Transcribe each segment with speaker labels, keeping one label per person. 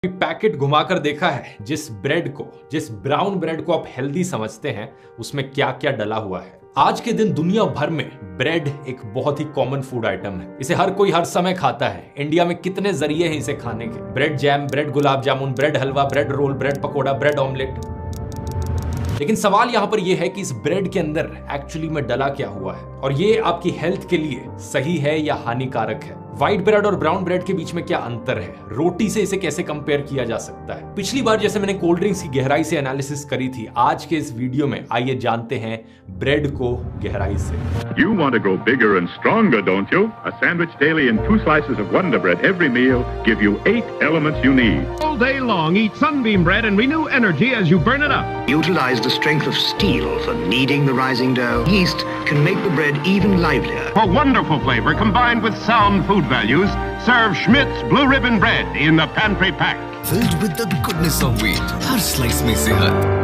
Speaker 1: Packet घुमाकर देखा है जिस ब्राउन ब्रेड को आप हेल्दी समझते हैं उसमें क्या क्या डला हुआ है। आज के दिन दुनिया भर में ब्रेड एक बहुत ही कॉमन फूड आइटम है। इसे हर कोई हर समय खाता है। इंडिया में कितने जरिए हैं इसे खाने के। Bread jam, bread gulab jamun, bread halwa, bread roll, bread pakora, bread omelette. लेकिन सवाल यहां पर यह है कि इस ब्रेड के अंदर एक्चुअली में डला क्या हुआ है और ये आपकी हेल्थ के लिए सही है या हानिकारक है। व्हाइट ब्रेड और ब्राउन ब्रेड के बीच में क्या अंतर है, रोटी से इसे कैसे कंपेयर किया जा सकता है। पिछली बार जैसे मैंने कोल्ड ड्रिंक्स की गहराई से एनालिसिस करी थी, आज के इस वीडियो में आइए जानते हैं ब्रेड को गहराई से।
Speaker 2: You want to grow bigger and stronger, don't you? A sandwich daily and 2 slices of Wonder Bread every meal give you 8 elements you need.
Speaker 3: All day long, eat Sunbeam bread and renew energy as you burn it up.
Speaker 4: Utilize the strength of steel for kneading the rising dough. Yeast can make the bread even livelier.
Speaker 3: For wonderful flavor combined with sound food values, serve Schmidt's Blue Ribbon Bread in the pantry pack.
Speaker 5: Filled with the goodness of wheat. Her slice में सेहत।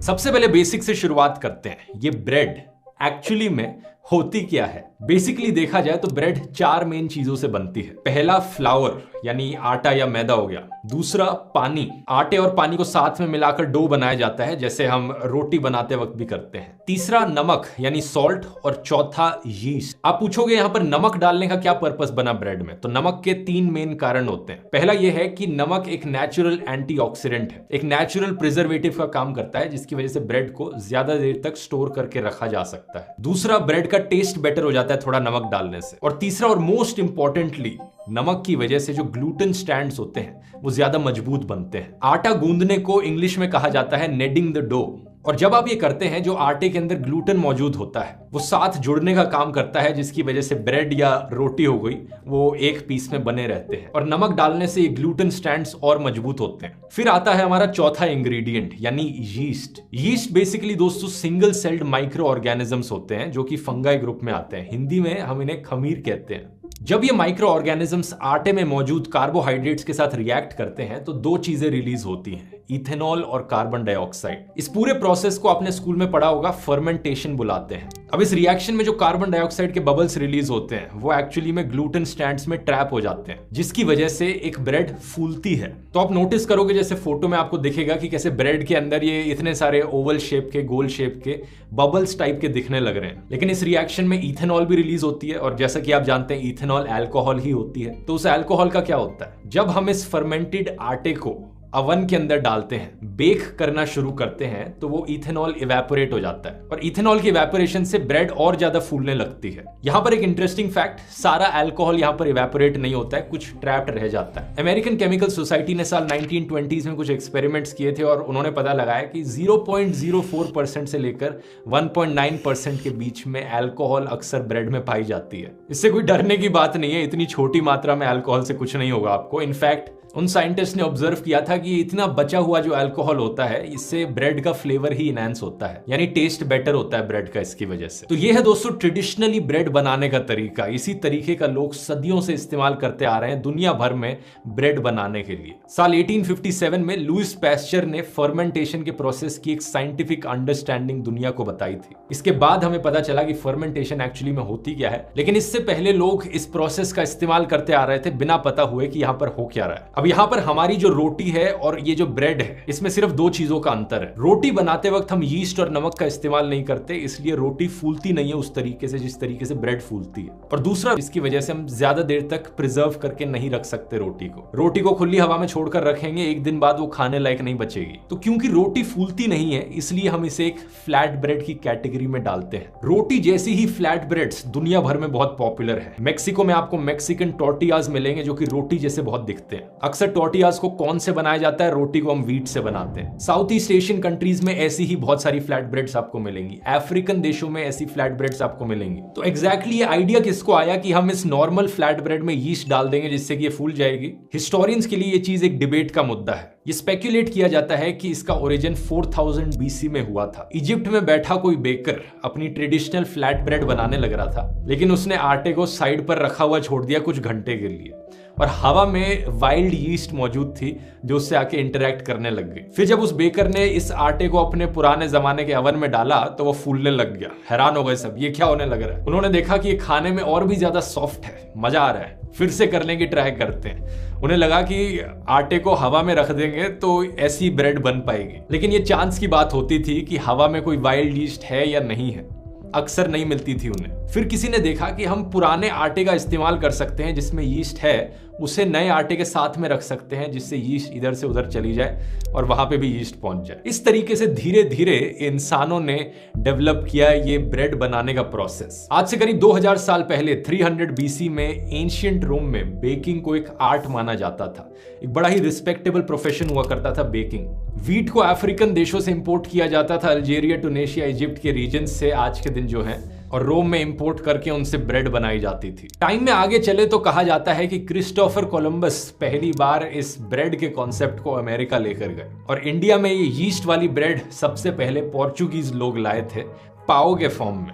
Speaker 1: सबसे पहले basic से शुरुआत करते हैं। ये bread actually में होती क्या है। बेसिकली देखा जाए तो ब्रेड 4 मेन चीजों से बनती है। पहला फ्लावर यानी आटा या मैदा हो गया। दूसरा पानी, आटे और पानी को साथ में मिलाकर डो बनाया जाता है जैसे हम रोटी बनाते वक्त भी करते हैं। तीसरा नमक यानी सॉल्ट और चौथा यीस्ट। आप पूछोगे यहाँ पर नमक डालने का क्या पर्पस बना ब्रेड में, तो नमक के 3 मेन कारण होते हैं। पहला यह है कि नमक एक नेचुरल एंटीऑक्सीडेंट है, एक नेचुरल प्रिजर्वेटिव का काम करता है जिसकी वजह से ब्रेड को ज्यादा देर तक स्टोर करके रखा जा सकता है। दूसरा, ब्रेड का टेस्ट बेटर हो जाता है थोड़ा नमक डालने से। और तीसरा और मोस्ट इंपॉर्टेंटली, नमक की वजह से जो ग्लूटेन स्ट्रैंड्स होते हैं वो ज्यादा मजबूत बनते हैं। आटा गूंदने को इंग्लिश में कहा जाता है नेडिंग द डो। और जब आप ये करते हैं, जो आटे के अंदर ग्लूटेन मौजूद होता है वो साथ जुड़ने का काम करता है जिसकी वजह से ब्रेड या रोटी हो गई वो एक पीस में बने रहते हैं। और नमक डालने से ये ग्लूटेन स्ट्रैंड्स और मजबूत होते हैं। फिर आता है हमारा चौथा इंग्रेडिएंट यानी यीस्ट। यीस्ट बेसिकली दोस्तों सिंगल सेल्ड माइक्रो ऑर्गेनिजम्स होते हैं जो कि फंगाई ग्रुप में आते हैं। हिंदी में हम इन्हें खमीर कहते हैं। जब ये माइक्रो ऑर्गेनिजम्स आटे में मौजूद कार्बोहाइड्रेट्स के साथ रिएक्ट करते हैं तो 2 चीजें रिलीज होती हैं, इथेनॉल और कार्बन डाइऑक्साइड। इस पूरे प्रोसेस को आपने स्कूल में पढ़ा होगा, फर्मेंटेशन बुलाते हैं। अब इस रिएक्शन में जो कार्बन डाइऑक्साइड के बबल्स रिलीज होते हैं वो एक्चुअली में ग्लूटेन स्ट्रैंड्स में ट्रैप हो जाते हैं जिसकी वजह से एक ब्रेड फूलती है। तो आप नोटिस करोगे जैसे फोटो में आपको दिखेगा कि कैसे ब्रेड के अंदर ये इतने सारे ओवल शेप के, गोल शेप के बबल्स टाइप के दिखने लग रहे हैं। लेकिन इस रिएक्शन में इथेनॉल भी रिलीज होती है और जैसा कि आप जानते हैं इथेनॉल अल्कोहल ही होती है। तो उस अल्कोहल का क्या होता है, जब हम इस फर्मेंटेड आटे को अवन के अंदर डालते हैं, बेक करना शुरू करते हैं तो वो इथेनॉल इवेपोरेट हो जाता है और इथेनॉल की इवेपोरेशन से ब्रेड और ज्यादा फूलने लगती है। यहां पर एक इंटरेस्टिंग फैक्ट, सारा अल्कोहल यहां पर इवेपोरेट नहीं होता है, कुछ ट्रैप्ड रह जाता है। अमेरिकन केमिकल सोसाइटी ने साल 1920s में कुछ एक्सपेरिमेंट्स किए थे और उन्होंने पता लगाया कि 0.04% से लेकर 1.9% के बीच में अल्कोहल अक्सर ब्रेड में पाई जाती है। इससे कोई डरने की बात नहीं है, इतनी छोटी मात्रा में अल्कोहल से कुछ नहीं होगा आपको। इनफैक्ट उन साइंटिस्ट ने ऑब्जर्व किया था कि इतना बचा हुआ जो अल्कोहल होता है इससे ब्रेड का फ्लेवर ही इनहैंस होता है, यानी टेस्ट बेटर होता है ब्रेड का इसकी वजह से। तो ये है दोस्तों ट्रेडिशनली ब्रेड बनाने का तरीका। इसी तरीके का लोग सदियों से इस्तेमाल करते आ रहे हैं दुनिया भर में ब्रेड बनाने के लिए। साल 1857 में लुइस पैस्चर ने फर्मेंटेशन के प्रोसेस की एक साइंटिफिक अंडरस्टैंडिंग दुनिया को बताई थी। इसके बाद हमें पता चला कि फर्मेंटेशन एक्चुअली में होती क्या है, लेकिन इससे पहले लोग इस प्रोसेस का इस्तेमाल करते आ रहे थे बिना पता हुए कि यहां पर हो क्या रहा है। अब यहां पर हमारी जो रोटी है और ये जो ब्रेड है इसमें सिर्फ 2 चीजों का अंतर है। रोटी बनाते वक्त हम यीस्ट और नमक का इस्तेमाल नहीं करते, इसलिए रोटी फूलती नहीं है उस तरीके से जिस तरीके से ब्रेड फूलती है। और दूसरा, इसकी वजह से हम ज्यादा देर तक प्रिजर्व करके नहीं रख सकते रोटी को खुली हवा में छोड़कर रखेंगे, एक दिन बाद वो खाने लायक नहीं बचेगी। तो क्योंकि रोटी फूलती नहीं है इसलिए हम इसे एक फ्लैट ब्रेड की कैटेगरी में डालते हैं। रोटी जैसी ही फ्लैट ब्रेड्स दुनिया भर में बहुत पॉपुलर है। मेक्सिको में आपको मैक्सिकन टॉर्टियाज मिलेंगे जो कि रोटी जैसे बहुत दिखते हैं। अक्सर टॉर्टियाज को कौन से बनाया जाता है, रोटी को हम व्हीट से बनाते हैं। साउथ ईस्ट एशियन कंट्रीज में ऐसी ही बहुत सारी फ्लैट ब्रेड्स आपको मिलेंगी। अफ्रीकन देशों में ऐसी फ्लैट ब्रेड्स आपको मिलेंगी। तो एग्जैक्टली ये आइडिया किसको आया कि हम इस नॉर्मल फ्लैट ब्रेड में यीस्ट डाल देंगे जिससे कि ये फूल जाएगी। हिस्टोरियंस के लिए ये चीज एक डिबेट का मुद्दा है। ये स्पेक्युलेट किया जाता है कि इसका ओरिजिन 4000 BC में हुआ था। इजिप्ट में बैठा कोई बेकर अपनी ट्रेडिशनल फ्लैट ब्रेड बनाने लग रहा था, लेकिन उसने आटे को साइड पर रखा हुआ छोड़ दिया कुछ घंटे के लिए। और हवा में वाइल्ड यीस्ट मौजूद थी जो उससे आके इंटरेक्ट करने लग गई। फिर जब उस बेकर ने इस आटे को अपने पुराने जमाने के अवन में डाला तो वो फूलने लग गया। हैरान हो गए सब, ये क्या होने लग रहा है। उन्होंने देखा कि ये खाने में और भी ज्यादा सॉफ्ट है, मजा आ रहा है, फिर से करने की ट्राई करते हैं। उन्हें लगा कि आटे को हवा में रख देंगे तो ऐसी ब्रेड बन पाएगी, लेकिन ये चांस की बात होती थी कि हवा में कोई वाइल्ड यीस्ट है या नहीं है, अक्सर नहीं मिलती थी उन्हें। फिर किसी ने देखा कि हम पुराने आटे का इस्तेमाल कर सकते हैं जिसमें यीस्ट है, उसे नए आटे के साथ में रख सकते हैं जिससे यीस्ट इधर से उधर चली जाए और वहां पे भी यीस्ट पहुंच जाए। इस तरीके से धीरे धीरे इंसानों ने डेवलप किया ये ब्रेड बनाने का प्रोसेस। आज से करीब 2000 साल पहले 300 BC में एंशिएंट रोम में बेकिंग को एक आर्ट माना जाता था। एक बड़ा ही रिस्पेक्टेबल प्रोफेशन हुआ करता था बेकिंग। वीट को अफ्रीकन देशों से इंपोर्ट किया जाता था, अल्जीरिया, टूनेशिया, इजिप्ट के रीजन से आज के दिन जो है, और रोम में इंपोर्ट करके उनसे ब्रेड बनाई जाती थी। टाइम में आगे चले तो कहा जाता है कि क्रिस्टोफर कोलंबस पहली बार इस ब्रेड के कॉन्सेप्ट को अमेरिका लेकर गए और इंडिया में ये यीस्ट वाली ब्रेड सबसे पहले पोर्चुगीज लोग लाए थे, पाओ के फॉर्म में।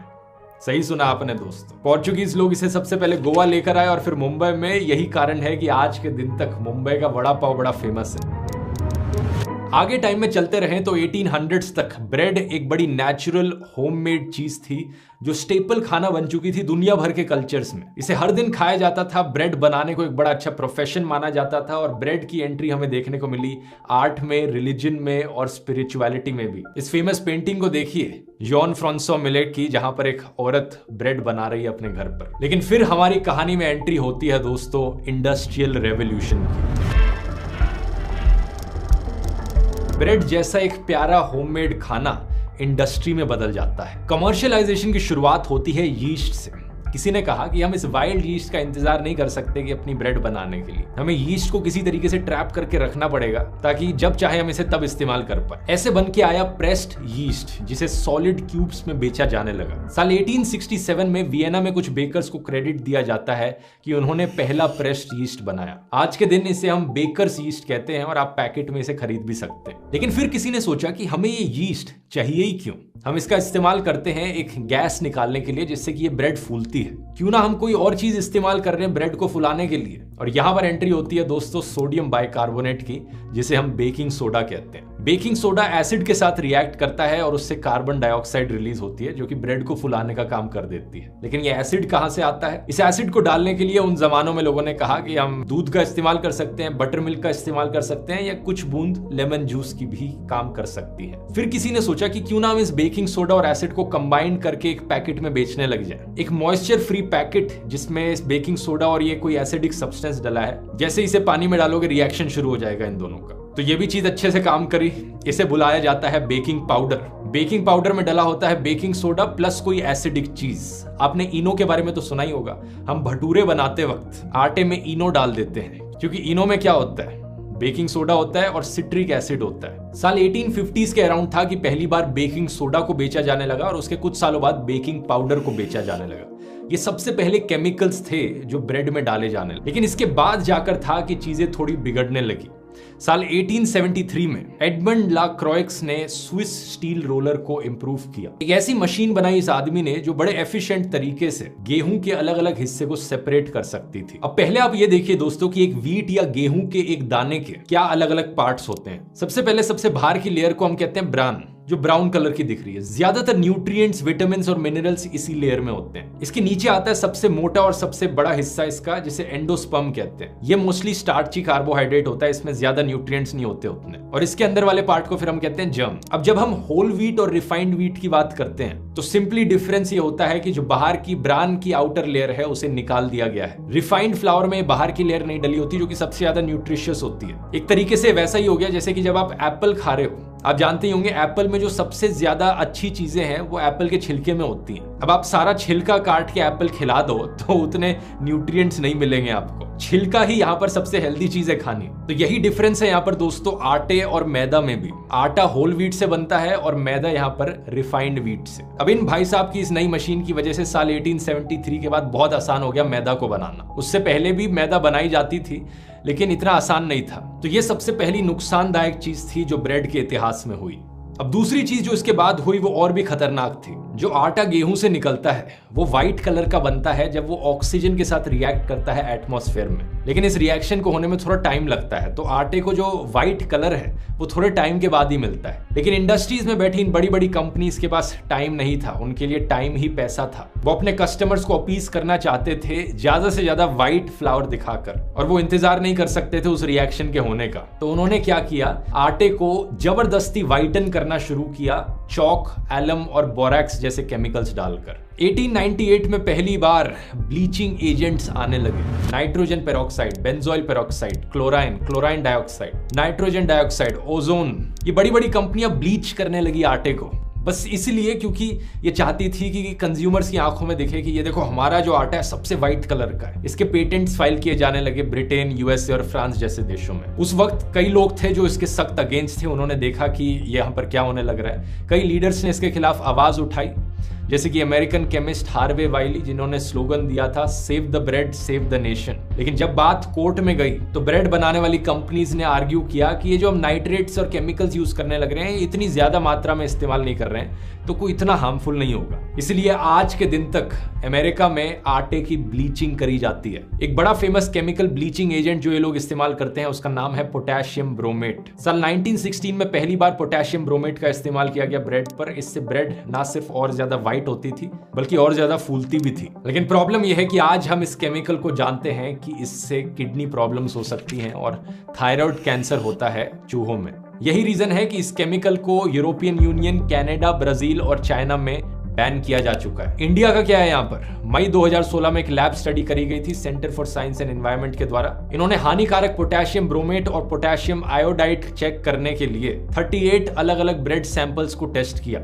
Speaker 1: सही सुना आपने दोस्तों, पोर्चुगीज लोग इसे सबसे पहले गोवा लेकर आए और फिर मुंबई में। यही कारण है कि आज के दिन तक मुंबई का वड़ा पाव बड़ा फेमस है। आगे टाइम में चलते रहे तो 1800s तक ब्रेड एक बड़ी नेचुरल होममेड चीज थी जो स्टेपल खाना बन चुकी थी दुनिया भर के कल्चर्स में। इसे हर दिन खाया जाता था। ब्रेड बनाने को एक बड़ा अच्छा प्रोफेशन माना जाता था और ब्रेड की एंट्री हमें देखने को मिली आर्ट में, रिलीजन में और स्पिरिचुअलिटी में भी। इस फेमस पेंटिंग को देखिए जॉन फ्रांसो मिलेट की, जहां पर एक औरत ब्रेड बना रही है अपने घर पर। लेकिन फिर हमारी कहानी में एंट्री होती है दोस्तों इंडस्ट्रियल रेवोल्यूशन की। ब्रेड जैसा एक प्यारा होममेड खाना इंडस्ट्री में बदल जाता है। कमर्शियलाइजेशन की शुरुआत होती है यीस्ट से। किसी ने कहा कि हम इस वाइल्ड यीस्ट का इंतजार नहीं कर सकते कि अपनी ब्रेड बनाने के लिए हमें यीस्ट को किसी तरीके से ट्रैप करके रखना पड़ेगा ताकि जब चाहे हम इसे तब इस्तेमाल कर पाए। ऐसे बन के आया प्रेस्ड यीस्ट जिसे सॉलिड क्यूब्स में बेचा जाने लगा। साल 1867 में वियना में कुछ बेकर्स को क्रेडिट दिया जाता है कि उन्होंने पहला प्रेस्ड यीस्ट बनाया। आज के दिन इसे हम बेकर्स यीस्ट कहते हैं और आप पैकेट में इसे खरीद भी सकते हैं। लेकिन फिर किसी ने सोचा कि हमें ये यीस्ट चाहिए ही क्यों, हम इसका इस्तेमाल करते हैं एक गैस निकालने के लिए जिससे कि ये ब्रेड फूलती है। क्यों ना हम कोई और चीज इस्तेमाल कर रहे हैं ब्रेड को फुलाने के लिए। और यहां पर एंट्री होती है दोस्तों सोडियम बाइकार्बोनेट की, जिसे हम बेकिंग सोडा कहते हैं। बेकिंग सोडा एसिड के साथ रिएक्ट करता है और उससे कार्बन डाइऑक्साइड रिलीज होती है जो कि ब्रेड को फुलाने का काम कर देती है। लेकिन ये एसिड कहां से आता है? इस एसिड को डालने के लिए उन जमानों में लोगों ने कहा कि हम दूध का इस्तेमाल कर सकते हैं, बटर मिल्क का इस्तेमाल कर सकते हैं या कुछ बूंद लेमन जूस की भी काम कर सकती है। फिर किसी ने सोचा कि क्यों ना हम इस बेकिंग सोडा और एसिड को कंबाइन करके एक पैकेट में बेचने लग जाए। एक मॉइस्चर फ्री पैकेट जिसमें इस बेकिंग सोडा और ये कोई एसिडिक सब्सटेंस डला है, जैसे इसे पानी में डालोगे रिएक्शन शुरू हो जाएगा इन दोनों का। तो ये भी चीज अच्छे से काम करी। इसे बुलाया जाता है बेकिंग पाउडर। बेकिंग पाउडर में डला होता है बेकिंग सोडा प्लस कोई एसिडिक चीज। आपने इनो के बारे में तो सुना ही होगा। हम भटूरे बनाते वक्त आटे में इनो डाल देते हैं क्योंकि इनो में क्या होता है, बेकिंग सोडा होता है और सिट्रिक एसिड होता है। साल 1850s के अराउंड था कि पहली बार बेकिंग सोडा को बेचा जाने लगा और उसके कुछ सालों बाद बेकिंग पाउडर को बेचा जाने लगा। ये सबसे पहले केमिकल्स थे जो ब्रेड में डाले जाने लगे। लेकिन इसके बाद जाकर था कि चीजें थोड़ी बिगड़ने लगी। साल 1873 में एडमंड ला क्रॉइक्स ने स्विस स्टील रोलर को इंप्रूव किया। एक ऐसी मशीन बनाई इस आदमी ने जो बड़े एफिशिएंट तरीके से गेहूं के अलग अलग हिस्से को सेपरेट कर सकती थी। अब पहले आप ये देखिए दोस्तों कि एक व्हीट या गेहूं के एक दाने के क्या अलग अलग पार्ट्स होते हैं। सबसे पहले सबसे बाहर की लेयर को हम कहते हैं ब्रान, जो ब्राउन कलर की दिख रही है। ज्यादातर न्यूट्रिएंट्स, विटामिन्स और मिनरल्स इसी लेयर में होते हैं। इसके नीचे आता है सबसे मोटा और सबसे बड़ा हिस्सा इसका, जिसे एंडोस्पर्म कहते हैं। ये मोस्टली स्टार्ची कार्बोहाइड्रेट होता है, इसमें ज्यादा न्यूट्रिएंट्स नहीं होते उतने। और इसके अंदर वाले पार्ट को फिर हम कहते हैं जर्म। अब जब हम होल व्हीट और रिफाइंड व्हीट की बात करते हैं तो सिंपली डिफरेंस ये होता है कि जो बाहर की ब्रान की आउटर लेयर है उसे निकाल दिया गया है। रिफाइंड फ्लावर में बाहर की लेयर नहीं डली होती जो कि सबसे ज्यादा न्यूट्रिशियस होती है। एक तरीके से वैसा ही हो गया जैसे कि जब आप एप्पल खा रहे हो, आप जानते ही होंगे एप्पल में जो सबसे ज्यादा अच्छी चीजें हैं वो एप्पल के छिलके में होती हैं। अब आप सारा छिलका काट के एप्पल खिला दो तो उतने न्यूट्रिएंट्स नहीं मिलेंगे आपको। छिलका ही यहाँ पर सबसे हेल्दी चीज है खानी। तो यही डिफरेंस है यहाँ पर दोस्तों आटे और मैदा में भी। आटा होल व्हीट से बनता है और मैदा यहाँ पर रिफाइंड व्हीट से। अब इन भाई साहब की इस नई मशीन की वजह से साल 1873 के बाद बहुत आसान हो गया मैदा को बनाना। उससे पहले भी मैदा बनाई जाती थी लेकिन इतना आसान नहीं था। तो ये सबसे पहली नुकसानदायक चीज थी जो ब्रेड के इतिहास में हुई। अब दूसरी चीज जो इसके बाद हुई वो और भी खतरनाक थी। जो आटा गेहूं से निकलता है वो व्हाइट कलर का बनता है जब वो ऑक्सीजन के साथ रिएक्ट करता है एटमॉस्फेयर में, लेकिन इस रिएक्शन को होने में थोड़ा टाइम लगता है, तो आटे को जो व्हाइट कलर है वो थोड़े टाइम के बाद ही मिलता है। लेकिन इंडस्ट्रीज में बैठी इन बड़ी बड़ी कंपनीज के पास टाइम नहीं था, उनके लिए टाइम ही पैसा था। वो अपने कस्टमर्स को अपीज करना चाहते थे ज्यादा से ज्यादा व्हाइट फ्लावर दिखाकर, और वो इंतजार नहीं कर सकते थे उस रिएक्शन के होने का। तो उन्होंने क्या किया, आटे को जबरदस्ती व्हाइटन करना शुरू किया चौक, एलम और बोरैक्स जैसे केमिकल्स डालकर। 1898 में पहली बार ब्लीचिंग एजेंट्स आने लगे, nitrogen peroxide, benzoyl peroxide, chlorine dioxide, nitrogen dioxide, ozone. ये बड़ी बड़ी कंपनियां ब्लीच करने लगी आटे को, बस इसलिए क्योंकि ये चाहती थी कि कंज्यूमर्स की आंखों में दिखे कि ये देखो हमारा जो आटा है सबसे व्हाइट कलर का है। इसके पेटेंट्स फाइल किए जाने लगे ब्रिटेन, यूएसए और फ्रांस जैसे देशों में। उस वक्त कई लोग थे जो इसके सख्त अगेंस्ट थे, उन्होंने देखा कि ये यहाँ पर क्या होने लग रहा है। कई लीडर्स ने इसके खिलाफ आवाज उठाई, जैसे कि अमेरिकन केमिस्ट हार्वे वाइली, जिन्होंने स्लोगन दिया था save the bread save the nation. लेकिन जब बात कोर्ट में गई तो ब्रेड बनाने वाली कंपनीज ने आर्ग्यू किया कि ये जो हम नाइट्रेट्स और केमिकल्स यूज करने लग रहे हैं इतनी ज्यादा मात्रा में इस्तेमाल नहीं कर रहे हैं तो कोई इतना हार्मफुल नहीं होगा। इसलिए आज के दिन तक अमेरिका में आटे की ब्लीचिंग करी जाती है। एक बड़ा फेमस केमिकल ब्लीचिंग एजेंट जो ये लोग इस्तेमाल करते हैं उसका नाम है पोटेशियम ब्रोमेट। साल 1916 में पहली बार पोटेशियम ब्रोमेट का इस्तेमाल किया गया ब्रेड पर। इससे ब्रेड ना सिर्फ और ज्यादा व्हाइट होती थी बल्कि और ज्यादा फूलती भी थी। लेकिन प्रॉब्लम यह है कि आज हम इस केमिकल को जानते हैं कि इससे किडनी प्रॉब्लम्स हो सकती हैं और थायराइड कैंसर होता है चूहों में। यही रीजन है कि इस केमिकल को यूरोपियन यूनियन, कनाडा, ब्राजील और चाइना में बैन किया जा चुका है। इंडिया का क्या है यहाँ पर? मई 2016 में एक लैब स्टडी करी गई थी centre for science and environment के द्वारा। इन्होंने हानिकारक पोटेशियम ब्रोमेट और पोटेशियम आयोडाइड चेक करने के लिए 38 अलग अलग ब्रेड सैंपल्स को टेस्ट किया।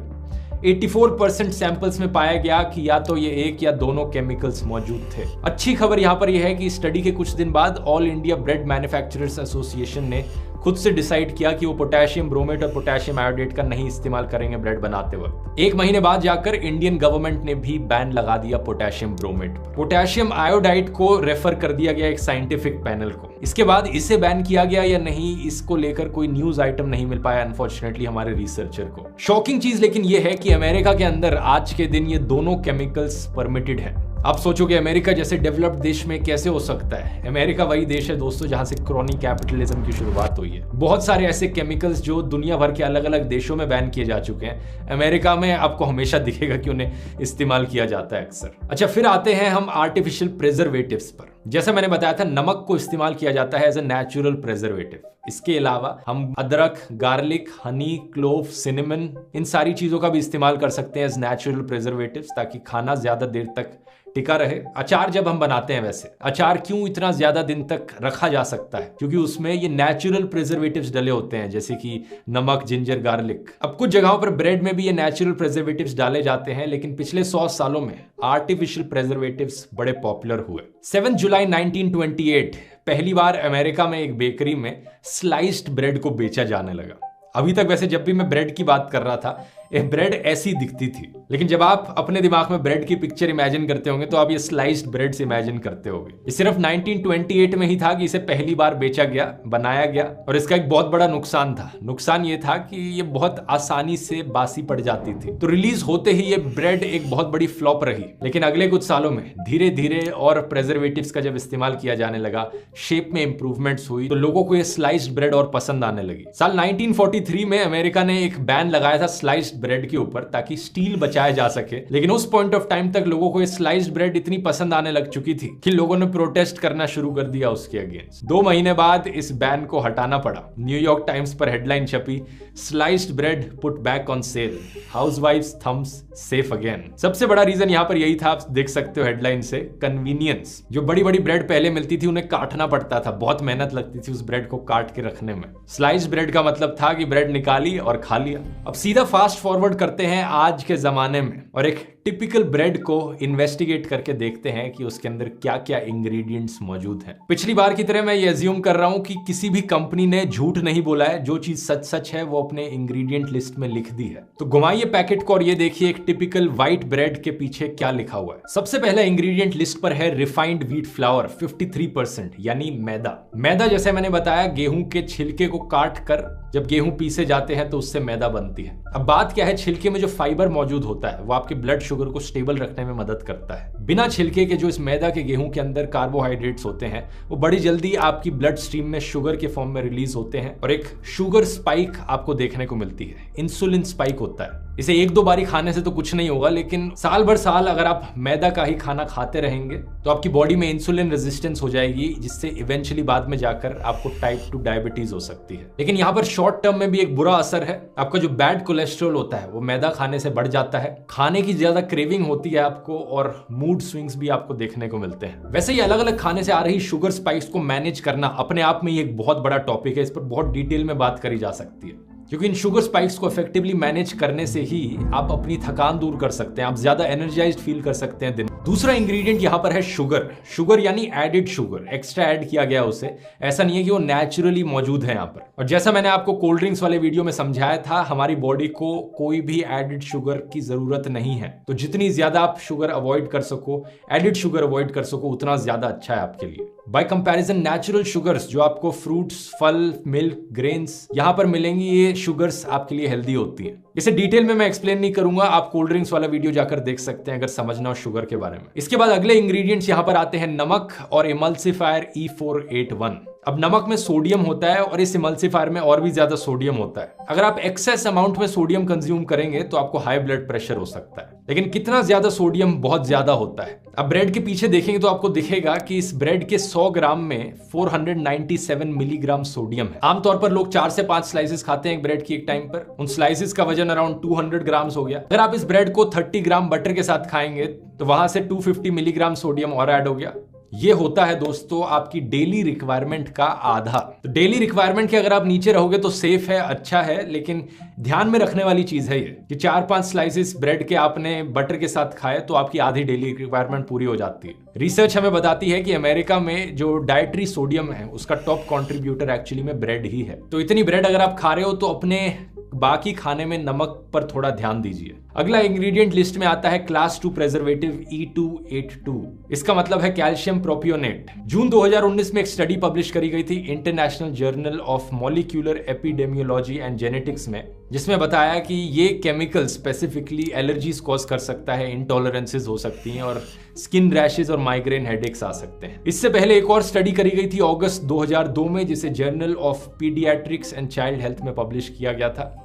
Speaker 1: 84% सैंपल्स में पाया गया कि या तो ये एक या दोनों केमिकल्स मौजूद थे। अच्छी खबर यहां पर यह है कि स्टडी के कुछ दिन बाद all India bread manufacturers association ने खुद से डिसाइड किया कि वो पोटेशियम ब्रोमेट और पोटेशियम आयोडेट का नहीं इस्तेमाल करेंगे ब्रेड बनाते वक्त। एक महीने बाद जाकर इंडियन गवर्नमेंट ने भी बैन लगा दिया पोटेशियम ब्रोमेट पर। पोटेशियम आयोडाइड को रेफर कर दिया गया एक साइंटिफिक पैनल को। इसके बाद इसे बैन किया गया या नहीं, इसको लेकर कोई न्यूज आइटम नहीं मिल पाया अनफॉर्चुनेटली हमारे रिसर्चर को। शॉकिंग चीज लेकिन यह है कि अमेरिका के अंदर आज के दिन ये दोनों केमिकल्स परमिटेड है। आप सोचोगे अमेरिका जैसे डेवलप्ड देश में कैसे हो सकता है? अमेरिका वही देश है दोस्तों जहां से क्रोनी कैपिटलिज्म की शुरुआत हुई है। बहुत सारे ऐसे केमिकल्स जो दुनिया भर के अलग अलग देशों में बैन किए जा चुके हैं, अमेरिका में आपको हमेशा दिखेगा कि उन्हें इस्तेमाल किया जाता है अक्सर। अच्छा, फिर आते हैं हम आर्टिफिशियल प्रिजर्वेटिव्स पर। जैसा मैंने बताया था, नमक को इस्तेमाल किया जाता है एज ए नेचुरल प्रिजर्वेटिव। इसके अलावा हम अदरक, गार्लिक, हनी, क्लोव, सिनेमन, इन सारी चीजों का भी इस्तेमाल कर सकते हैं एज नेचुरल प्रिजर्वेटिव्स, ताकि खाना ज्यादा देर तक टिका रहे। अचार जब हम बनाते हैं, वैसे अचार क्यों इतना ज्यादा दिन तक रखा जा सकता है? क्योंकि उसमें ये नेचुरल प्रिजर्वेटिव्स डले होते हैं, जैसे कि नमक, जिंजर, गार्लिक। अब कुछ जगहों पर ब्रेड में भी ये नेचुरल प्रिजर्वेटिव्स डाले जाते हैं, लेकिन पिछले 100 सालों में आर्टिफिशियल प्रिजर्वेटिव्स बड़े पॉपुलर हुए। 7 जुलाई 1928 पहली बार अमेरिका में एक बेकरी में स्लाइस्ड ब्रेड को बेचा जाने लगा। अभी तक वैसे जब भी मैं ब्रेड की बात कर रहा था, ये ब्रेड ऐसी दिखती थी, लेकिन जब आप अपने दिमाग में ब्रेड की पिक्चर इमेजिन करते होंगे तो आप ये स्लाइस्ड ब्रेड से इमेजिन करते होंगे। ये सिर्फ 1928 में ही था कि इसे पहली बार बेचा गया, बनाया गया, और इसका एक बहुत बड़ा नुकसान था। नुकसान ये था कि ये बहुत आसानी से बासी पड़ जाती थी। तो रिलीज होते ही ये ब्रेड एक बहुत बड़ी फ्लॉप रही। लेकिन अगले कुछ सालों में धीरे धीरे और प्रिजर्वेटिव्स का जब इस्तेमाल किया जाने लगा, शेप में इंप्रूवमेंट्स हुई, तो लोगों को ये स्लाइस्ड ब्रेड और पसंद आने लगी। साल 1943 में अमेरिका ने एक बैन लगाया था स्लाइस्ड ब्रेड के ऊपर, ताकि स्टील बचाया जा सके। लेकिन उस पॉइंट ऑफ टाइम तक लोगों को ये स्लाइस्ड ब्रेड इतनी पसंद आने लग चुकी थी कि लोगों ने प्रोटेस्ट करना शुरू कर दिया उसके अगेंस्ट। 2 महीने बाद इस बैन को हटाना पड़ा। न्यूयॉर्क टाइम्स पर हेडलाइन छपी, sliced bread put back on sale, हाउसवाइफ्स Thums safe again. सबसे बड़ा रीजन यहां पर यही था, आप देख सकते हो हेडलाइन से, कन्वीनियंस। जो बड़ी बड़ी ब्रेड पहले मिलती थी उन्हें काटना पड़ता था, बहुत मेहनत लगती थी उस ब्रेड को काट के रखने में। स्लाइस्ड ब्रेड का मतलब था कि ब्रेड निकाली और खा लिया। अब सीधा फास्ट फॉरवर्ड करते हैं आज के जमाने में, और एक टिपिकल ब्रेड को इन्वेस्टिगेट करके देखते हैं कि उसके अंदर क्या क्या इंग्रेडिएंट्स मौजूद हैं। पिछली बार की तरह मैं ये अज्यूम कर रहा हूं कि किसी भी कंपनी ने झूठ नहीं बोला है, जो चीज सच सच है वो अपने इंग्रेडिएंट लिस्ट में लिख दी है। तो घुमाइए पैकेट को और ये देखिए एक टिपिकल व्हाइट ब्रेड के पीछे क्या लिखा हुआ है। सबसे पहले इंग्रेडिएंट लिस्ट पर है रिफाइंड व्हीट फ्लावर 53%, यानी मैदा। मैदा जैसे मैंने बताया गेहूं के छिलके को काट कर जब गेहूं पीसे जाते हैं तो उससे मैदा बनती है। अब बात क्या है, छिलके में जो फाइबर मौजूद होता है वो आपके ब्लड शुगर को स्टेबल रखने में मदद करता है। बिना छिलके के जो इस मैदा के गेहूं के अंदर कार्बोहाइड्रेट्स होते हैं वो बड़ी जल्दी आपकी ब्लड स्ट्रीम में शुगर के फॉर्म में रिलीज होते हैं और एक शुगर स्पाइक आपको देखने को मिलती है, इंसुलिन स्पाइक होता है। इसे एक दो बारी खाने से तो कुछ नहीं होगा, लेकिन साल भर साल अगर आप मैदा का ही खाना खाते रहेंगे तो आपकी बॉडी में इंसुलिन रेजिस्टेंस हो जाएगी, जिससे इवेंचुअली बाद में जाकर आपको टाइप 2 डायबिटीज हो सकती है। लेकिन यहाँ पर शॉर्ट टर्म में भी एक बुरा असर है। आपका जो बैड कोलेस्ट्रॉल होता है वो मैदा खाने से बढ़ जाता है, खाने की ज्यादा क्रेविंग होती है आपको और मूड स्विंग्स भी आपको देखने को मिलते हैं। वैसे ही अलग अलग खाने से आ रही शुगर स्पाइक्स को मैनेज करना अपने आप में ही एक बहुत बड़ा टॉपिक है, इस पर बहुत डिटेल में बात करी जा सकती है, क्योंकि इन शुगर स्पाइक्स को इफेक्टिवली मैनेज करने से ही आप अपनी थकान दूर कर सकते हैं, आप ज्यादा एनर्जाइज्ड फील कर सकते हैं दिन। दूसरा इंग्रेडिएंट यहाँ पर है शुगर। शुगर यानी एडिड शुगर, एक्स्ट्रा ऐड किया गया उसे, ऐसा नहीं है कि वो नेचुरली मौजूद है यहाँ पर। और जैसा मैंने आपको कोल्ड ड्रिंक्स वाले वीडियो में समझाया था, हमारी बॉडी को कोई भी एडिड शुगर की जरूरत नहीं है, तो जितनी ज्यादा आप शुगर अवॉइड कर सको, एडिड शुगर अवॉइड कर सको, उतना ज्यादा अच्छा है आपके लिए। बाय कंपैरिजन नेचुरल शुगर्स जो आपको फ्रूट्स, फल, मिल्क, ग्रेन्स यहाँ पर मिलेंगी, ये शुगर्स आपके लिए हेल्दी होती हैं। इसे डिटेल में मैं एक्सप्लेन नहीं करूंगा, आप कोल्ड ड्रिंक्स वाला वीडियो जाकर देख सकते हैं अगर समझना हो शुगर के बारे में। इसके बाद अगले इंग्रेडिएंट्स यहाँ पर आते हैं नमक और इमल्सिफायर E481। अब नमक में सोडियम होता है और इस इमल्सिफायर में और भी ज्यादा सोडियम होता है। अगर आप एक्सेस अमाउंट में सोडियम कंज्यूम करेंगे तो आपको हाई ब्लड प्रेशर हो सकता है। लेकिन कितना ज्यादा सोडियम बहुत ज्यादा होता है। अब ब्रेड के पीछे देखेंगे तो आपको दिखेगा कि इस ब्रेड के 100 ग्राम में 497 मिलीग्राम सोडियम है। आमतौर पर लोग 4 से 5 स्लाइसेस खाते हैं एक ब्रेड की एक टाइम पर, उन स्लाइसेस का वजन अराउंड 200 ग्राम्स हो गया। अगर आप इस ब्रेड को 30 ग्राम बटर के साथ खाएंगे तो वहां से 250 मिलीग्राम सोडियम और ऐड हो गया। ये होता है दोस्तों आपकी डेली रिक्वायरमेंट का आधा। तो डेली रिक्वायरमेंट के अगर आप नीचे रहोगे तो सेफ है, अच्छा है, लेकिन ध्यान में रखने वाली चीज है ये कि 4-5 स्लाइसेस ब्रेड के आपने बटर के साथ खाए तो आपकी आधी डेली रिक्वायरमेंट पूरी हो जाती है। रिसर्च हमें बताती है कि अमेरिका में जो डाइटरी सोडियम है उसका टॉप कॉन्ट्रीब्यूटर एक्चुअली में ब्रेड ही है। तो इतनी ब्रेड अगर आप खा रहे हो तो अपने बाकी खाने में नमक पर थोड़ा ध्यान दीजिए। अगला इंग्रेडिएंट लिस्ट में आता है क्लास 2 प्रेजर्वेटिव E282। इसका मतलब है कैल्शियम प्रोपियोनेट। जून 2019 में एक स्टडी पब्लिश करी गई थी international journal of molecular epidemiology and genetics में, जिसमें बताया कि ये केमिकल स्पेसिफिकली एलर्जीज कॉज कर सकता है, इंटॉलरेंसेस हो सकती हैं और स्किन रैशेज और माइग्रेन हेडेक्स आ सकते हैं। इससे पहले एक और स्टडी करी गई थी अगस्त 2002 में, जिसे journal of paediatrics and child health में पब्लिश किया गया था,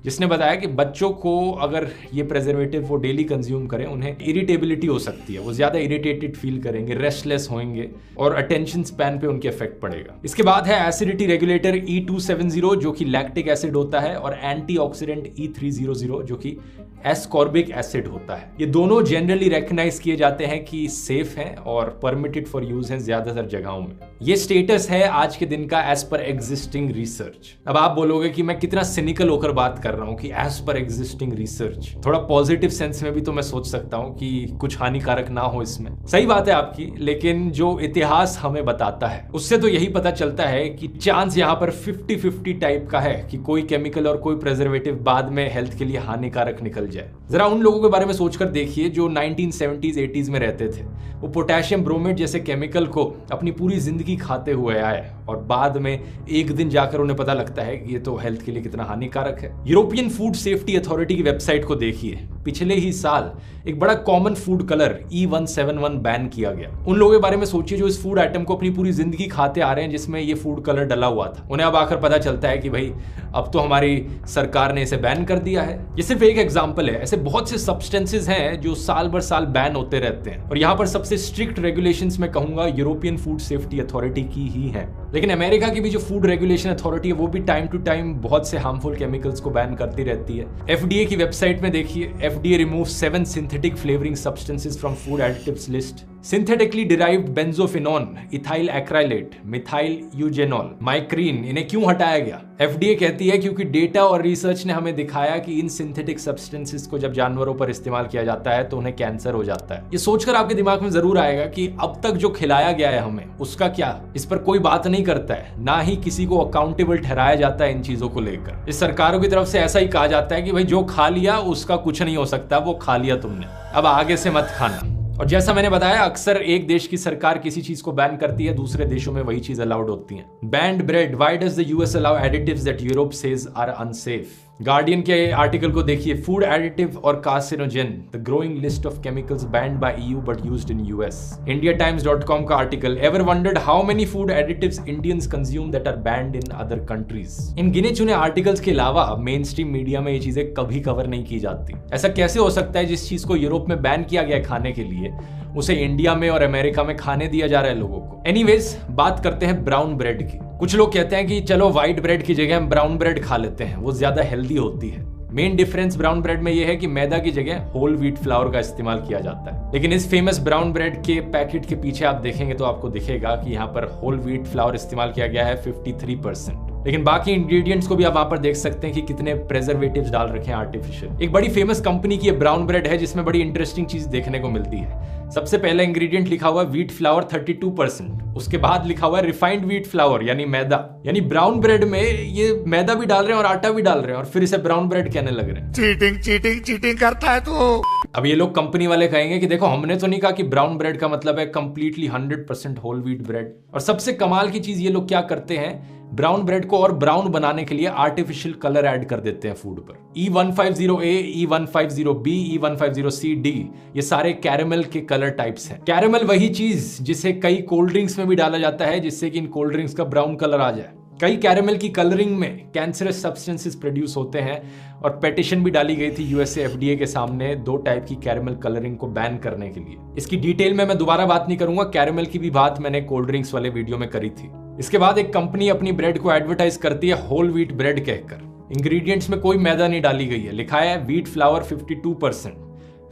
Speaker 1: जिसने बताया कि बच्चों को अगर ये प्रेजर्वेटिव वो डेली कंज्यूम करें उन्हें इरिटेबिलिटी हो सकती है, वो ज्यादा इरिटेटेड फील करेंगे, रेस्टलेस होंगे और अटेंशन स्पैन पे उनके इफेक्ट पड़ेगा। इसके बाद है एसिडिटी रेगुलेटर E270 जो कि लैक्टिक एसिड होता है और एंटीऑक्सीडेंट E300 जो कि एस्कॉर्बिक एसिड होता है। ये दोनों जनरली रेकग्नाइज किए जाते हैं कि सेफ हैं और परमिटेड फॉर यूज हैं ज्यादातर जगहों में। ये स्टेटस है आज के दिन का एज पर एग्जिस्टिंग रिसर्च। अब आप बोलोगे कि मैं कितना सिनिकल होकर बात कर रहा हूं कि एज पर एग्जिस्टिंग रिसर्च, थोड़ा पॉजिटिव सेंस में भी तो मैं सोच सकता हूं कि कुछ हानिकारक ना हो इसमें। सही बात है आपकी, लेकिन जो इतिहास हमें बताता है उससे तो यही पता चलता है कि चांस यहाँ पर 50-50 टाइप का है कि कोई केमिकल और कोई प्रेजर्वेटिव बाद में हेल्थ के लिए हानिकारक निकल जाए। जरा उन लोगों के बारे में सोचकर देखिए जो 1970s 80s में रहते थे। वो पोटेशियम ब्रोमेट जैसे केमिकल को अपनी पूरी जिंदगी खाते हुए आए और बाद में एक दिन जाकर उन्हें पता लगता है कि ये तो हेल्थ के लिए कितना हानिकारक है। यूरोपियन फूड सेफ्टी अथॉरिटी की वेबसाइट को देखिए, पिछले ही साल एक बड़ा common food colour E171 ban किया गया। उन लोगों के बारे में सोचिए जो इस फूड आइटम को अपनी पूरी जिंदगी खाते आ रहे हैं जिसमें ये फूड कलर डला हुआ था। उन्हें अब आकर पता चलता है कि भाई अब तो हमारी सरकार ने इसे बैन कर दिया है। ये सिर्फ एक एग्जांपल है, ऐसे बहुत से सब्सटेंसेस हैं जो साल भर साल बैन होते रहते हैं और यहाँ पर सबसे स्ट्रिक्ट रेगुलेशंस मैं कहूंगा यूरोपियन फूड सेफ्टी अथॉरिटी की ही है। लेकिन अमेरिका की भी जो फूड रेगुलेशन अथॉरिटी है वो भी टाइम टू टाइम बहुत से हार्मफुल केमिकल्स को बैन करती रहती है। FDA की वेबसाइट में देखिए, FDA removes 7 synthetic flavoring substances from food additives list। Synthetically derived benzophenone, ethyl acrylate, methyl eugenol, myrcene, इन्हें क्यों हटाया गया? FDA कहती है क्योंकि डेटा और रिसर्च ने हमें दिखाया कि इन सिंथेटिक सब्सटेंसेस को जब जानवरों पर इस्तेमाल किया जाता है तो उन्हें कैंसर हो जाता है। ये सोचकर आपके दिमाग में जरूर आएगा कि अब तक जो खिलाया गया है हमें उसका क्या? इस पर कोई बात नहीं करता है, ना ही किसी को अकाउंटेबल ठहराया जाता है इन चीजों को लेकर। इस सरकारों की तरफ से ऐसा ही कहा जाता है कि भाई जो खा लिया उसका कुछ नहीं हो सकता, वो खा लिया तुमने, अब आगे से मत खाना। और जैसा मैंने बताया, अक्सर एक देश की सरकार किसी चीज को बैन करती है, दूसरे देशों में वही चीज अलाउड होती है। Banned bread, why does the US allow additives that Europe says are unsafe? Guardian के आर्टिकल को देखिए, फूड एडिटिव और carcinogen, the growing list of chemicals banned by EU but used in US. indiatimes.com का article, ever wondered how many food additives Indians consume that are banned in other countries? इन गिने चुने articles के अलावा main stream media में ये चीजें कभी कवर नहीं की जाती। ऐसा कैसे हो सकता है जिस चीज को यूरोप में बैन किया गया खाने के लिए उसे इंडिया में और अमेरिका में खाने दिया जा रहा है लोगों को? एनीवेज, बात करते हैं ब्राउन ब्रेड की। कुछ लोग कहते हैं कि चलो व्हाइट ब्रेड की जगह हम ब्राउन ब्रेड खा लेते हैं, वो ज्यादा हेल्दी होती है। मेन डिफरेंस ब्राउन ब्रेड में यह है कि मैदा की जगह होल व्हीट फ्लावर का इस्तेमाल किया जाता है। लेकिन इस फेमस ब्राउन ब्रेड के पैकेट के पीछे आप देखेंगे तो आपको दिखेगा कि यहाँ पर होल व्हीट फ्लावर इस्तेमाल किया गया है 53%। लेकिन बाकी इंग्रेडिएंट्स को भी आप वहां पर देख सकते हैं कि कितने प्रेजर्वेटिव्स डाल रखे हैं आर्टिफिशियल। एक बड़ी फेमस कंपनी की ब्राउन ब्रेड है जिसमें बड़ी इंटरेस्टिंग चीज देखने को मिलती है। सबसे पहला इंग्रेडिएंट लिखा हुआ है व्हीट फ्लावर 32%, उसके बाद लिखा हुआ है रिफाइंड व्हीट फ्लावर यानी मैदा। यानी ब्राउन ब्रेड में ये मैदा भी डाल रहे हैं और आटा भी डाल रहे हैं और फिर इसे ब्राउन ब्रेड कहने लग रहे हैं।
Speaker 5: चीटिंग करता है तू।
Speaker 1: अब ये लोग कंपनी वाले कहेंगे कि देखो, हमने तो नहीं कहा कि ब्राउन ब्रेड का मतलब है कंप्लीटली 100% होल व्हीट ब्रेड। और सबसे कमाल की चीज ये लोग क्या करते हैं, ब्राउन ब्रेड को और ब्राउन बनाने के लिए आर्टिफिशियल कलर ऐड कर देते हैं फूड पर। E150A, E150B, E150CD, ये सारे कैरेमल के कलर टाइप्स हैं। कैरेमल वही चीज जिसे कई कोल्ड ड्रिंक्स में भी डाला जाता है जिससे कि इन कोल्ड ड्रिंक्स का ब्राउन कलर आ जाए। कई कैरेमल की कलरिंग में कैंसरस सब्सटेंसेस प्रोड्यूस होते हैं और पेटिशन भी डाली गई थी यूएसए FDA के सामने 2 टाइप की कैरेमल कलरिंग को बैन करने के लिए। इसकी डिटेल में मैं दोबारा बात नहीं करूंगा, कैरेमल की भी बात मैंने कोल्ड ड्रिंक्स वाले वीडियो में करी थी। इसके बाद एक कंपनी अपनी ब्रेड को एडवर्टाइज करती है होल व्हीट ब्रेड कहकर। इंग्रेडिएंट्स में कोई मैदा नहीं डाली गई है, लिखा है व्हीट फ्लावर 52%।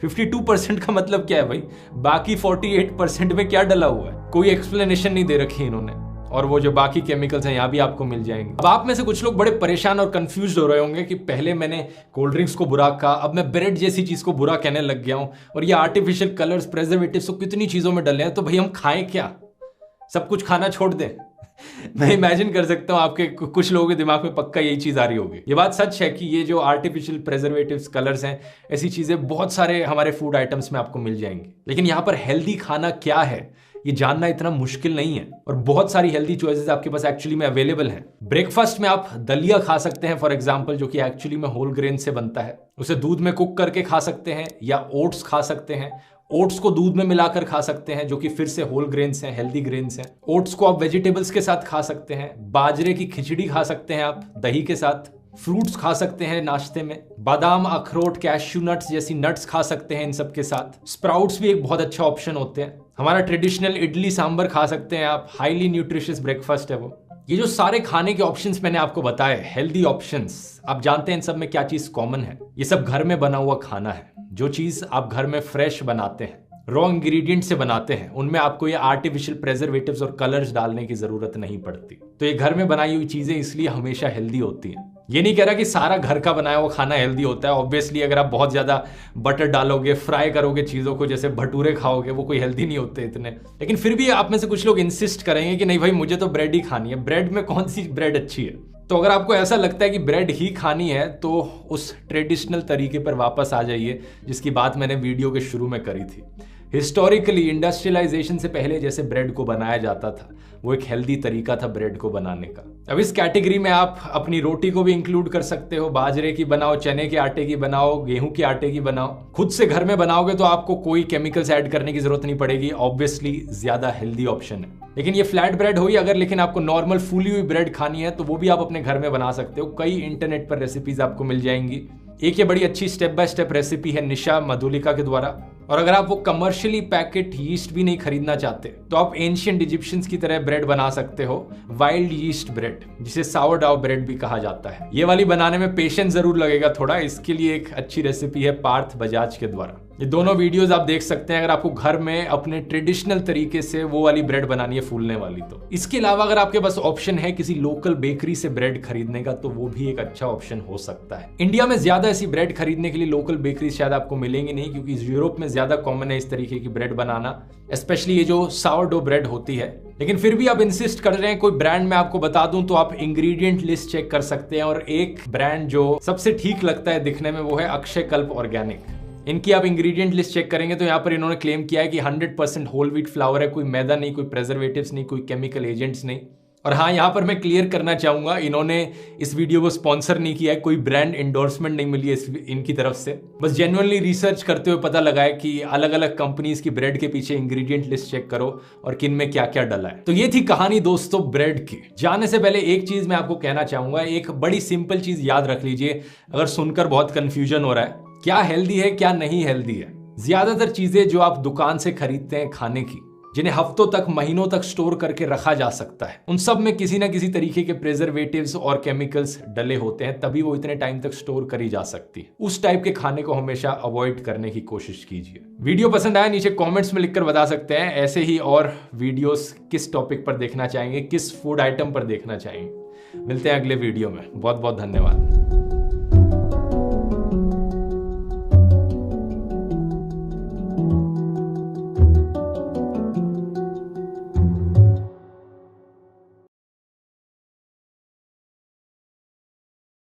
Speaker 1: 52% का मतलब क्या है भाई? बाकी 48% में क्या डला हुआ है? कोई एक्सप्लेनेशन नहीं दे रखी इन्होंने। और वो जो बाकी केमिकल्स हैं यहाँ भी आपको मिल जाएंगे। अब आप में से कुछ लोग बड़े परेशान और कंफ्यूज हो रहे होंगे कि पहले मैंने कोल्ड ड्रिंक्स को बुरा कहा, अब मैं ब्रेड जैसी चीज को बुरा कहने लग गया हूं और ये आर्टिफिशियल कलर्स, प्रेजर्वेटिव्स तो कितनी चीजों में डले हैं, तो भाई हम खाएं क्या? सब कुछ खाना छोड़ दें? मैं इमेजिन कर सकता हूं आपके कुछ लोगों के दिमाग में पक्का यही चीज आ रही होगी। ये बात सच है कि ये जो आर्टिफिशियल प्रेजर्वेटिव्स, कलर्स हैं, ऐसी चीजें बहुत सारे हमारे फूड आइटम्स में आपको मिल जाएंगी। लेकिन यहाँ पर हेल्दी खाना क्या है ये जानना इतना मुश्किल नहीं है और बहुत सारी हेल्दी चॉइसेस आपके पास एक्चुअली में अवेलेबल हैं। ब्रेकफास्ट में आप दलिया खा सकते हैं फॉर एग्जांपल, जो कि एक्चुअली में होल ग्रेन से बनता है। उसे दूध में कुक करके खा सकते हैं या ओट्स खा सकते हैं। ओट्स को दूध में मिलाकर खा सकते हैं जो कि फिर से होल ग्रेन्स हैं, हेल्दी ग्रेन्स हैं। ओट्स को आप वेजिटेबल्स के साथ खा सकते हैं। बाजरे की खिचड़ी खा सकते हैं आप दही के साथ। फ्रूट्स खा सकते हैं नाश्ते में। बादाम, अखरोट, कैश्यू नट्स जैसी नट्स खा सकते हैं इन सब के साथ। स्प्राउट्स भी एक बहुत अच्छा ऑप्शन होते हैं। हमारा ट्रेडिशनल इडली सांबर खा सकते हैं आप, हाईली न्यूट्रिशियस ब्रेकफास्ट है वो। ये जो सारे खाने के ऑप्शंस मैंने आपको बताए, हेल्दी ऑप्शंस, आप जानते हैं इन सब में क्या चीज कॉमन है? ये सब घर में बना हुआ खाना है। जो चीज आप घर में फ्रेश बनाते हैं, रॉ इंग्रेडिएंट से बनाते हैं, उनमें आपको ये आर्टिफिशियल प्रेजर्वेटिव्स और कलर्स डालने की जरूरत नहीं पड़ती। तो ये घर में बनाई हुई चीजें इसलिए हमेशा हेल्दी होती हैं। ये नहीं कह रहा कि सारा घर का बनाया हुआ खाना हेल्दी होता है। ऑब्वियसली अगर आप बहुत ज्यादा बटर डालोगे, फ्राई करोगे चीजों को, जैसे भटूरे खाओगे, वो कोई हेल्दी नहीं होते इतने। लेकिन फिर भी आप में से कुछ लोग इंसिस्ट करेंगे कि नहीं भाई मुझे तो ब्रेड ही खानी है। ब्रेड में कौन सी ब्रेड अच्छी है? तो अगर आपको ऐसा लगता है कि ब्रेड ही खानी है तो उस ट्रेडिशनल तरीके पर वापस आ जाइए जिसकी बात मैंने वीडियो के शुरू में करी थी। हिस्टोरिकली इंडस्ट्रियलाइजेशन से पहले जैसे ब्रेड को बनाया जाता था वो एक हेल्दी तरीका था ब्रेड को बनाने का। अब इस कैटेगरी में आप अपनी रोटी को भी इंक्लूड कर सकते हो। बाजरे की बनाओ, चने के आटे की बनाओ, गेहूं के आटे की बनाओ। खुद से घर में बनाओगे तो आपको कोई केमिकल्स ऐड करने की जरूरत नहीं पड़ेगी। ऑब्वियसली ज्यादा हेल्दी ऑप्शन है। लेकिन ये फ्लैट ब्रेड हो ही अगर, लेकिन आपको नॉर्मल फूली हुई ब्रेड खानी है तो वो भी आप अपने घर में बना सकते हो। कई इंटरनेट पर रेसिपीज आपको मिल जाएंगी। एक ये बड़ी अच्छी स्टेप बाय स्टेप रेसिपी है निशा मधुलिका के द्वारा। और अगर आप वो कमर्शियली पैकेट यीस्ट भी नहीं खरीदना चाहते तो आप एंशिएंट इजिप्शियंस की तरह ब्रेड बना सकते हो, वाइल्ड यीस्ट ब्रेड, जिसे सावरडाउ ब्रेड भी कहा जाता है। ये वाली बनाने में पेशेंस जरूर लगेगा थोड़ा। इसके लिए एक अच्छी रेसिपी है पार्थ बजाज के द्वारा। ये दोनों वीडियोस आप देख सकते हैं अगर आपको घर में अपने ट्रेडिशनल तरीके से वो वाली ब्रेड बनानी है फूलने वाली। तो इसके अलावा अगर आपके पास ऑप्शन है किसी लोकल बेकरी से ब्रेड खरीदने का तो वो भी एक अच्छा ऑप्शन हो सकता है। इंडिया में ज्यादा ऐसी ब्रेड खरीदने के लिए लोकल बेकरी शायद आपको मिलेंगी नहीं, क्योंकि यूरोप में ज्यादा कॉमन है इस तरीके की ब्रेड बनाना, स्पेशली ये जो सावरडो ब्रेड होती है। लेकिन फिर भी आप इंसिस्ट कर रहे हैं कोई ब्रांड मैं आपको बता दूं तो आप इंग्रेडिएंट लिस्ट चेक कर सकते हैं, और एक ब्रांड जो सबसे ठीक लगता है दिखने में वो है अक्षयकल्प ऑर्गेनिक। इनकी आप इंग्रेडिएंट लिस्ट चेक करेंगे तो यहाँ पर इन्होंने क्लेम किया है कि 100% होल व्हीट फ्लावर है, कोई मैदा नहीं, कोई प्रेजर्वेटिव्स नहीं, कोई केमिकल एजेंट्स नहीं। और हाँ, यहाँ पर मैं क्लियर करना चाहूंगा, इन्होंने इस वीडियो को स्पॉन्सर नहीं किया है, कोई ब्रांड एंडोर्समेंट नहीं मिली है इनकी तरफ से। बस जेन्युइनली रिसर्च करते हुए पता लगा है कि अलग अलग कंपनीज की ब्रेड के पीछे इंग्रेडिएंट लिस्ट चेक करो और किन में क्या क्या डला है। तो ये थी कहानी दोस्तों ब्रेड की। जाने से पहले एक चीज मैं आपको कहना चाहूंगा, एक बड़ी सिंपल चीज याद रख लीजिए अगर सुनकर बहुत कंफ्यूजन हो रहा है, क्या हेल्दी है क्या नहीं हेल्दी है। ज्यादातर चीजें जो आप दुकान से खरीदते हैं खाने की, जिन्हें हफ्तों तक महीनों तक स्टोर करके रखा जा सकता है, उन सब में किसी ना किसी तरीके के प्रिजर्वेटिव्स और केमिकल्स डले होते हैं, तभी वो इतने टाइम तक स्टोर करी जा सकती है। उस टाइप के खाने को हमेशा अवॉइड करने की कोशिश कीजिए। वीडियो पसंद आया नीचे कमेंट्स में लिखकर बता सकते हैं। ऐसे ही और वीडियोस किस टॉपिक पर देखना चाहेंगे, किस फूड आइटम पर देखना चाहेंगे। मिलते हैं अगले वीडियो में। बहुत बहुत धन्यवाद।